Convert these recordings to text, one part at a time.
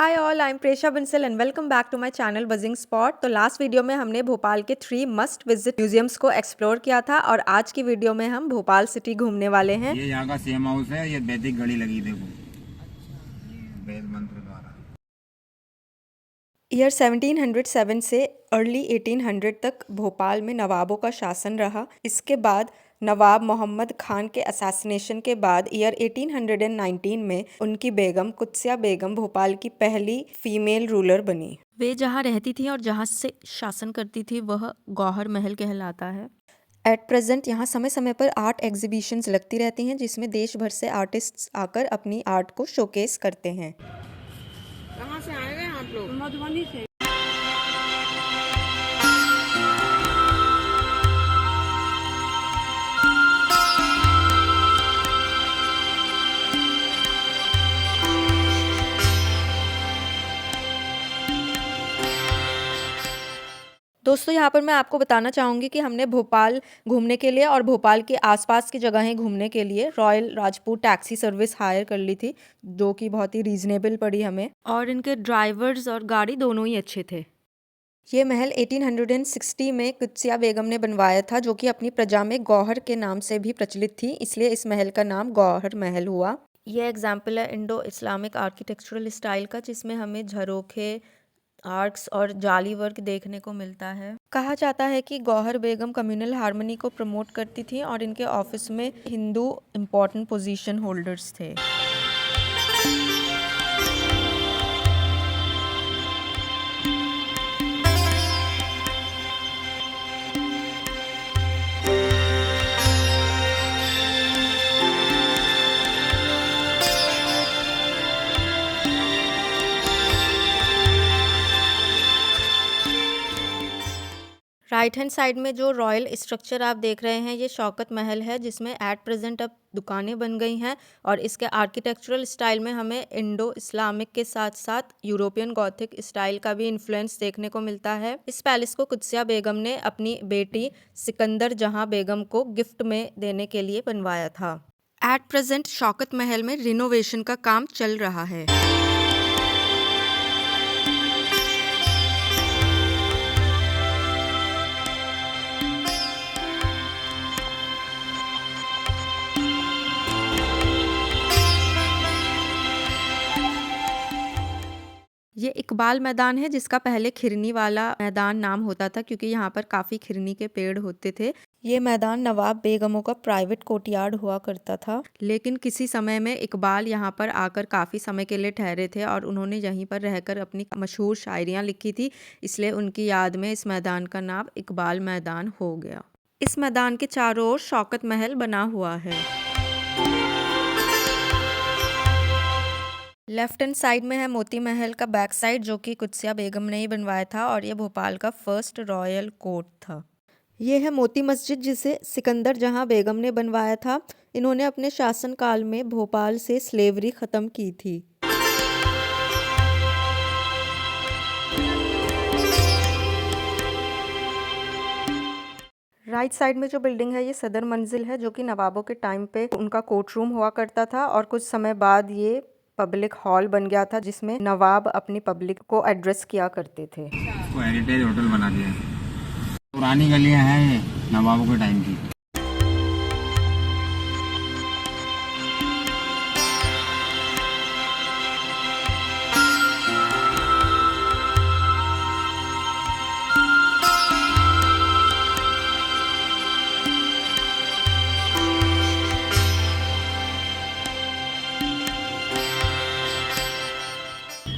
Hi all, I am Presha Bansal and welcome back to my channel buzzing spot. तो last video में हमने भोपाल के 3 must visit museums को explore किया था और आज की वीडियो में हम भोपाल सिटी घूमने वाले हैं। ये यहाँ का सेम हाउस है। ये वैदिक घड़ी लगी देखो, वेद मंत्र द्वारा। ईयर 1707 से अर्ली 1800 तक भोपाल में नवाबों का शासन रहा। इसके बाद नवाब मोहम्मद खान के असैसिनेशन के बाद ईयर 1819 में उनकी बेगम कुत्सिया बेगम भोपाल की पहली फीमेल रूलर बनी। वे जहाँ रहती थी और जहाँ से शासन करती थी वह गौहर महल कहलाता है। एट प्रेजेंट यहाँ समय समय पर आर्ट एग्जीबिशंस लगती रहती हैं जिसमें देश भर से आर्टिस्ट्स आकर अपनी आर्ट को शोकेस करते हैं। कहाँ से आए हैं आप लोग? मधुबनी से। दोस्तों यहाँ पर मैं आपको बताना चाहूँगी कि हमने भोपाल घूमने के लिए और भोपाल के आसपास की जगहें घूमने के लिए royal Rajput taxi service hire कर ली थी, जो कि बहुत ही रीजनेबल पड़ी हमें, और इनके ड्राइवर्स और गाड़ी दोनों ही अच्छे थे। ये महल 1860 में कुत्सिया बेगम ने बनवाया था, जो कि अपनी प्रजा में गौहर के नाम से भी प्रचलित थी, इसलिए इस महल का नाम गौहर महल हुआ। ये एग्जाम्पल है इंडो इस्लामिक आर्किटेक्चरल स्टाइल का, जिसमें हमें झरोखे, आर्क्स और जाली वर्क देखने को मिलता है। कहा जाता है कि गौहर बेगम कम्युनल हार्मनी को प्रमोट करती थी और इनके ऑफिस में हिंदू इम्पोर्टेंट पोजीशन होल्डर्स थे। राइट हैंड साइड में जो रॉयल स्ट्रक्चर आप देख रहे हैं ये शौकत महल है, जिसमें एट प्रेजेंट अब दुकानें बन गई हैं और इसके आर्किटेक्चरल स्टाइल में हमें इंडो इस्लामिक के साथ साथ यूरोपियन गॉथिक स्टाइल का भी इन्फ्लुएंस देखने को मिलता है। इस पैलेस को कुत्सिया बेगम ने अपनी बेटी सिकंदर जहां बेगम को गिफ्ट में देने के लिए बनवाया था। एट प्रेजेंट शौकत महल में रिनोवेशन का काम चल रहा है। ये इकबाल मैदान है, जिसका पहले खिरनी वाला मैदान नाम होता था क्योंकि यहाँ पर काफ़ी खिरनी के पेड़ होते थे। ये मैदान नवाब बेगमों का प्राइवेट कोर्टयार्ड हुआ करता था, लेकिन किसी समय में इकबाल यहाँ पर आकर काफ़ी समय के लिए ठहरे थे और उन्होंने यहीं पर रहकर अपनी मशहूर शायरियाँ लिखी थी, इसलिए उनकी याद में इस मैदान का नाम इकबाल मैदान हो गया। इस मैदान के चारों ओर शौकत महल बना हुआ है। लेफ्ट हैंड साइड में है मोती महल का बैक साइड, जो कि कुत्सिया बेगम ने ही बनवाया था और ये भोपाल का फर्स्ट रॉयल कोर्ट था। ये है मोती मस्जिद, जिसे सिकंदर जहां बेगम ने बनवाया था। इन्होंने अपने शासनकाल में भोपाल से स्लेवरी ख़त्म की थी। राइट साइड में जो बिल्डिंग है ये सदर मंजिल है, जो कि नवाबों के टाइम पे उनका कोर्ट रूम हुआ करता था और कुछ समय बाद ये पब्लिक हॉल बन गया था, जिसमें नवाब अपनी पब्लिक को एड्रेस किया करते थे। इसको हेरिटेज होटल बना दिया है। पुरानी गलियां हैं ये नवाबों के टाइम की।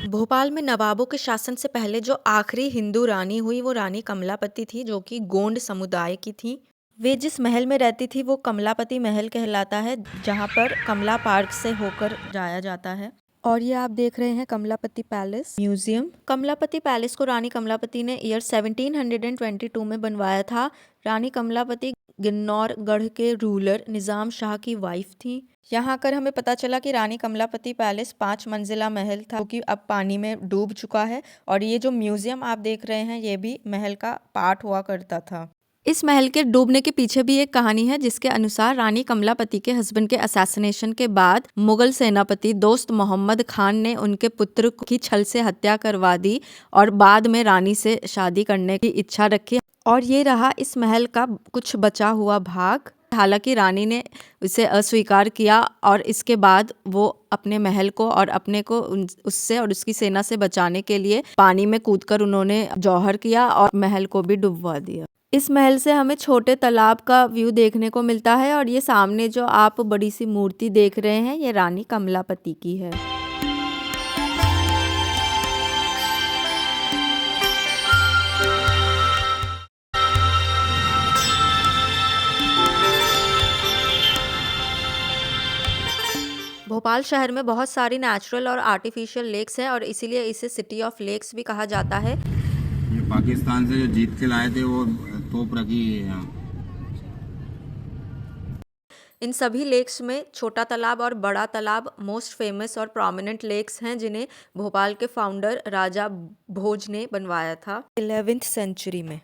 भोपाल में नवाबों के शासन से पहले जो आखिरी हिंदू रानी हुई वो रानी कमलापति थी, जो कि गोंड समुदाय की थी। वे जिस महल में रहती थी वो कमलापति महल कहलाता है, जहाँ पर कमला पार्क से होकर जाया जाता है। और ये आप देख रहे हैं Kamlapati palace museum. Kamlapati palace को रानी कमलापति ने ईयर 1722 में बनवाया था। रानी कमलापति गिन्नौरगढ़ के रूलर निजाम शाह की वाइफ थी। यहाँ आकर हमें पता चला कि रानी कमलापति पैलेस 5 मंजिला महल था, जो कि अब पानी में डूब चुका है। और ये जो म्यूजियम आप देख रहे हैं ये भी महल का पार्ट हुआ करता था। इस महल के डूबने के पीछे भी एक कहानी है, जिसके अनुसार रानी कमलापति के हस्बैंड के असैसिनेशन के बाद मुगल सेनापति दोस्त मोहम्मद खान ने उनके पुत्र की छल से हत्या करवा दी और बाद में रानी से शादी करने की इच्छा रखी, और ये रहा इस महल का कुछ बचा हुआ भाग। हालांकि रानी ने इसे अस्वीकार किया और इसके बाद वो अपने महल को और अपने को उससे और उसकी सेना से बचाने के लिए पानी में कूदकर उन्होंने जौहर किया और महल को भी डुबवा दिया। इस महल से हमें छोटे तालाब का व्यू देखने को मिलता है, और ये सामने जो आप बड़ी सी मूर्ति देख रहे हैं, ये रानी कमलापति की है। भोपाल शहर में बहुत सारी नेचुरल और आर्टिफिशियल लेक्स हैं, और इसीलिए इसे सिटी ऑफ लेक्स भी कहा जाता है। ये पाकिस्तान से जो जीत के लाए थे वो तोप रखी है यहाँ। इन सभी लेक्स में छोटा तालाब और बड़ा तालाब मोस्ट फेमस और प्रोमिनेंट लेक्स हैं, जिन्हें भोपाल के फाउंडर राजा भोज ने बनवाया था 11वीं सेंचुरी में।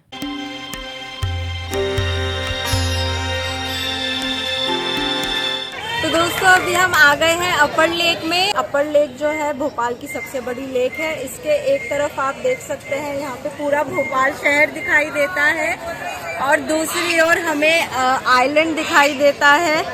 तो दोस्तों अभी हम आ गए हैं अपर लेक में। अपर लेक जो है भोपाल की सबसे बड़ी लेक है। इसके एक तरफ आप देख सकते हैं यहाँ पे पूरा भोपाल शहर दिखाई देता है, और दूसरी ओर हमें आइलैंड दिखाई देता है।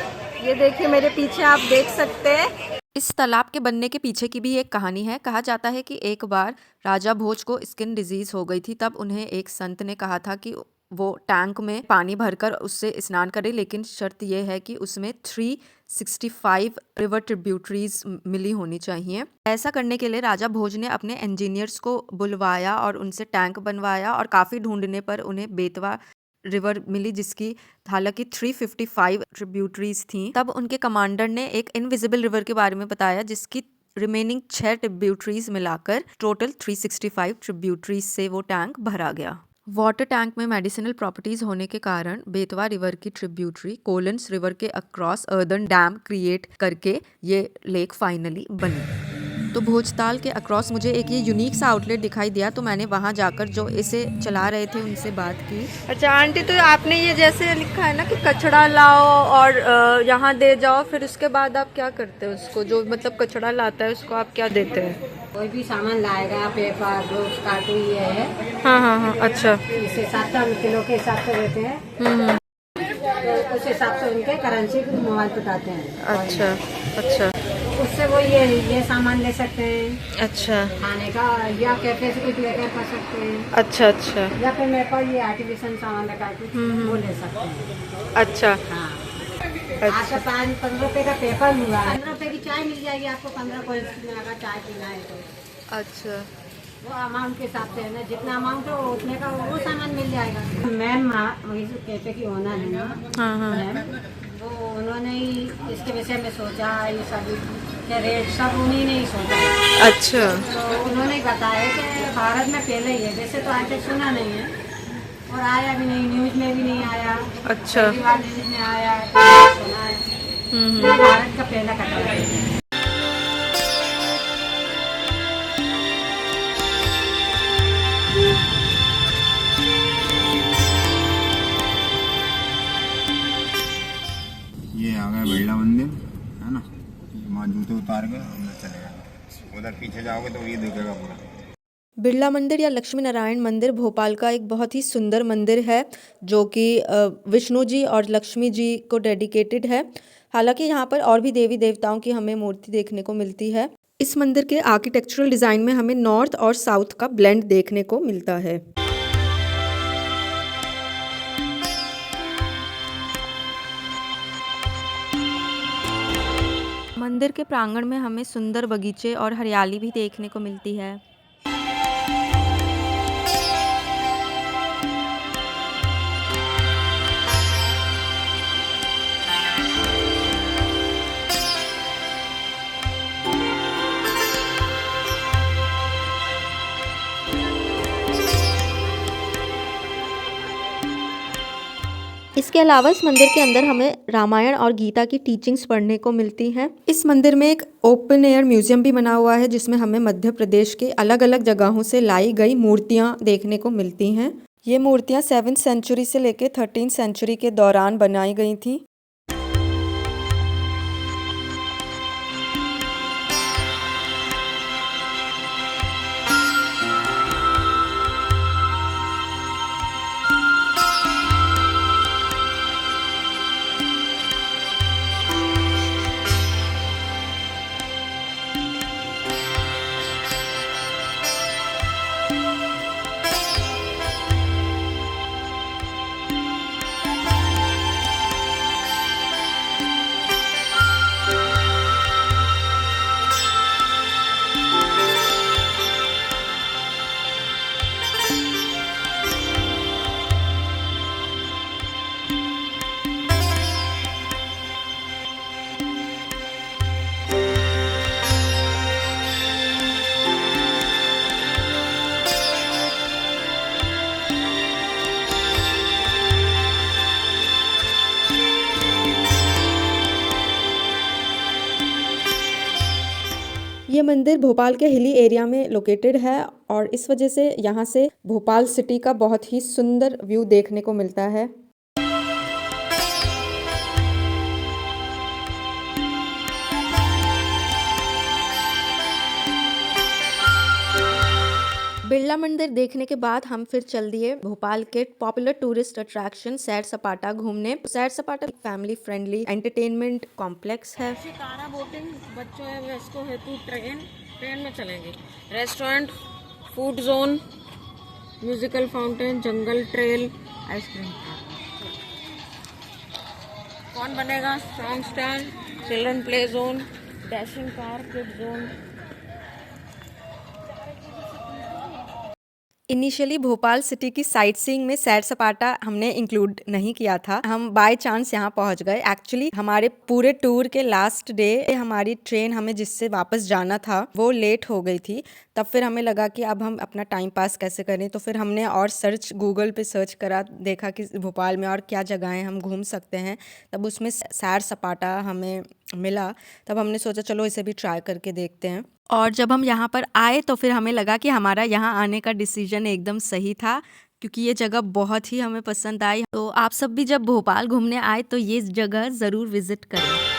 ये देखिए मेरे पीछे आप देख सकते हैं। इस तालाब के बनने के पीछे की भी एक कहानी है। कहा जाता है कि एक बार राजा भोज को स्किन डिजीज हो गई थी, तब उन्हें एक संत ने कहा था कि वो टैंक में पानी भरकर उससे स्नान करे, लेकिन शर्त यह है कि उसमें 365 रिवर ट्रिब्यूटरीज मिली होनी चाहिए। ऐसा करने के लिए राजा भोज ने अपने इंजीनियर्स को बुलवाया और उनसे टैंक बनवाया, और काफ़ी ढूंढने पर उन्हें बेतवा रिवर मिली, जिसकी हालांकि 355 ट्रिब्यूटरीज थी। तब उनके कमांडर ने एक इनविजिबल रिवर के बारे में बताया, जिसकी रिमेनिंग 6 ट्रिब्यूटरीज मिलाकर टोटल 365 ट्रिब्यूटरीज से वो टैंक भरा गया। वाटर टैंक में मेडिसिनल प्रॉपर्टीज होने के कारण बेतवा रिवर की ट्रिब्यूटरी कोलंस रिवर के अक्रॉस अर्दन डैम क्रिएट करके ये लेक फाइनली बनी। तो भोजताल के अक्रॉस मुझे एक ये यूनिक सा आउटलेट दिखाई दिया, तो मैंने वहाँ जाकर जो इसे चला रहे थे उनसे बात की। अच्छा आंटी, तो आपने ये जैसे लिखा है ना कि कचड़ा लाओ और यहाँ दे जाओ, फिर उसके बाद आप क्या करते हो उसको? जो मतलब कचड़ा लाता है उसको आप क्या देते हैं? कोई भी सामान लाएगा, पेपर, ब्रश, कार्टून, ये है। हाँ हाँ हाँ, अच्छा। इसे 7 किलो के हिसाब से देते हैं। तो उस हिसाब से उनके करेंसी को मोबाइल बताते हैं। अच्छा अच्छा। उससे वो ये सामान ले सकते हैं। अच्छा। खाने का, या कैफे से कुछ लेकर खा सकते हैं। अच्छा अच्छा। या फिर मेरे पास ये आर्टिफिशियल सामान लगा कुछ वो ले सकते हैं। अच्छा। हाँ। आपका 15 रुपए का पेपर हुआ है, 15 रुपए की चाय मिल जाएगी आपको। 15 कोई अगर चाय पीना है तो। अच्छा। वो अमाउंट के हिसाब से है ना, जितना अमाउंट हो उतने का वो सामान मिल जाएगा। मैम वही जो कैफे की ओनर है ना, हाँ हाँ। मैम, वो उन्होंने ही इसके विषय में सोचा, ये सभी के रेट सब उन्हीं ने ही सोचा। अच्छा। तो उन्होंने बताया कि भारत में पहले ही है, वैसे तो आज तक सुना नहीं है और आया भी नहीं, न्यूज में भी नहीं आया। अच्छा। पहली बार न्यूज में आया, सुना है। ये भारत का पहला कटरा है। ये आ गया बिरला मंदिर, है ना। वहाँ जूते उतार के अंदर चले गए। उधर पीछे जाओगे तो ये दिखेगा पूरा। बिरला मंदिर या लक्ष्मी नारायण मंदिर भोपाल का एक बहुत ही सुंदर मंदिर है, जो कि विष्णु जी और लक्ष्मी जी को डेडिकेटेड है। हालांकि यहाँ पर और भी देवी देवताओं की हमें मूर्ति देखने को मिलती है। इस मंदिर के आर्किटेक्चरल डिज़ाइन में हमें नॉर्थ और साउथ का ब्लेंड देखने को मिलता है। मंदिर के प्रांगण में हमें सुंदर बगीचे और हरियाली भी देखने को मिलती है। इसके अलावा इस मंदिर के अंदर हमें रामायण और गीता की टीचिंग्स पढ़ने को मिलती हैं। इस मंदिर में एक ओपन एयर म्यूजियम भी बना हुआ है, जिसमें हमें मध्य प्रदेश के अलग अलग जगहों से लाई गई मूर्तियां देखने को मिलती हैं। ये मूर्तियाँ 7th सेंचुरी से लेके 13th सेंचुरी के दौरान बनाई गई थी। ये मंदिर भोपाल के हिली एरिया में लोकेटेड है और इस वजह से यहाँ से भोपाल सिटी का बहुत ही सुंदर व्यू देखने को मिलता है। बिरला मंदिर देखने के बाद हम फिर चल दिए भोपाल के पॉपुलर टूरिस्ट अट्रैक्शन सैर सपाटा घूमने। सैर सपाटा फैमिली फ्रेंडली एंटरटेनमेंट कॉम्प्लेक्स है। शिकारा बोटिंग बच्चों है वयस्कों हेतु ट्रेन में चलेंगे। Restaurant, food zone, musical fountain, jungle trail, ice cream park. कौन बनेगा? Song stand, children play zone, dashing car, kid zone. Initially Bhopal city की साइट सीइंग में सैर सपाटा हमने इंक्लूड नहीं किया था, हम बाय चांस यहाँ पहुँच गए। एक्चुअली हमारे पूरे टूर के लास्ट डे हमारी ट्रेन हमें जिससे वापस जाना था वो लेट हो गई थी। तब फिर हमें लगा कि अब हम अपना टाइम पास कैसे करें, तो फिर हमने और गूगल पे सर्च करा, देखा कि भोपाल में और क्या जगहें हम घूम सकते हैं। तब उसमें सैर सपाटा हमें मिला, तब हमने सोचा चलो इसे भी ट्राई करके देखते हैं। और जब हम यहाँ पर आए तो फिर हमें लगा कि हमारा यहाँ आने का डिसीजन एकदम सही था, क्योंकि ये जगह बहुत ही हमें पसंद आई। तो आप सब भी जब भोपाल घूमने आए तो ये जगह ज़रूर विज़िट करें।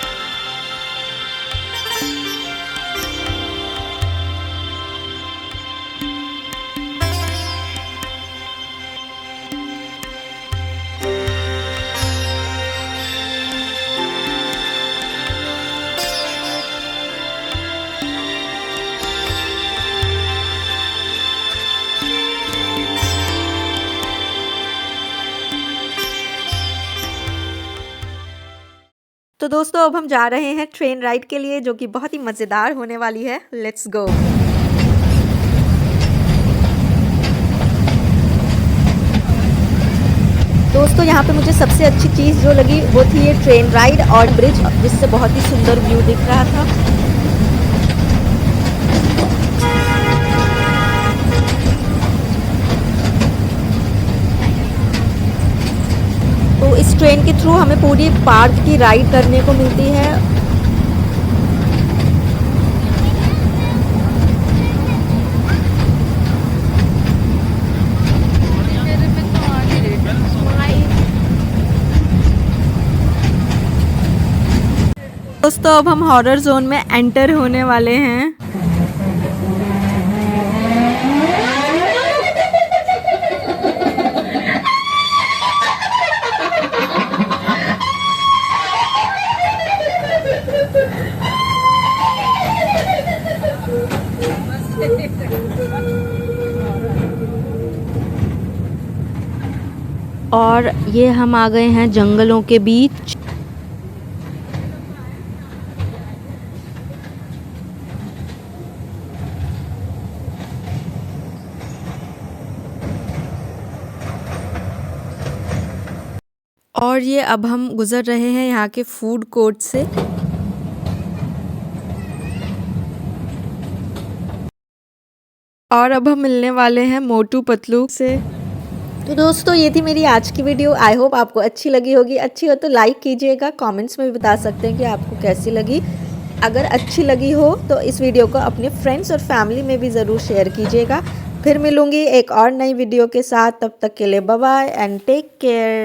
तो दोस्तों अब हम जा रहे हैं ट्रेन राइड के लिए, जो कि बहुत ही मज़ेदार होने वाली है। Let's go. दोस्तों यहाँ पे मुझे सबसे अच्छी चीज़ जो लगी वो थी ये ट्रेन राइड और ब्रिज, जिससे बहुत ही सुंदर व्यू दिख रहा था। तो इस ट्रेन के थ्रू हमें पूरी पार्क की राइड करने को मिलती है। दोस्तों अब हम हॉरर जोन में एंटर होने वाले हैं। और ये हम आ गए हैं जंगलों के बीच। और ये अब हम गुजर रहे हैं यहाँ के फूड कोर्ट से। और अब हम मिलने वाले हैं मोटू पतलू से। तो दोस्तों ये थी मेरी आज की वीडियो। आई होप आपको अच्छी लगी होगी। अच्छी हो तो लाइक कीजिएगा, कमेंट्स में भी बता सकते हैं कि आपको कैसी लगी। अगर अच्छी लगी हो तो इस वीडियो को अपने फ्रेंड्स और फैमिली में भी ज़रूर शेयर कीजिएगा। फिर मिलूंगी एक और नई वीडियो के साथ, तब तक के लिए bye bye and take care.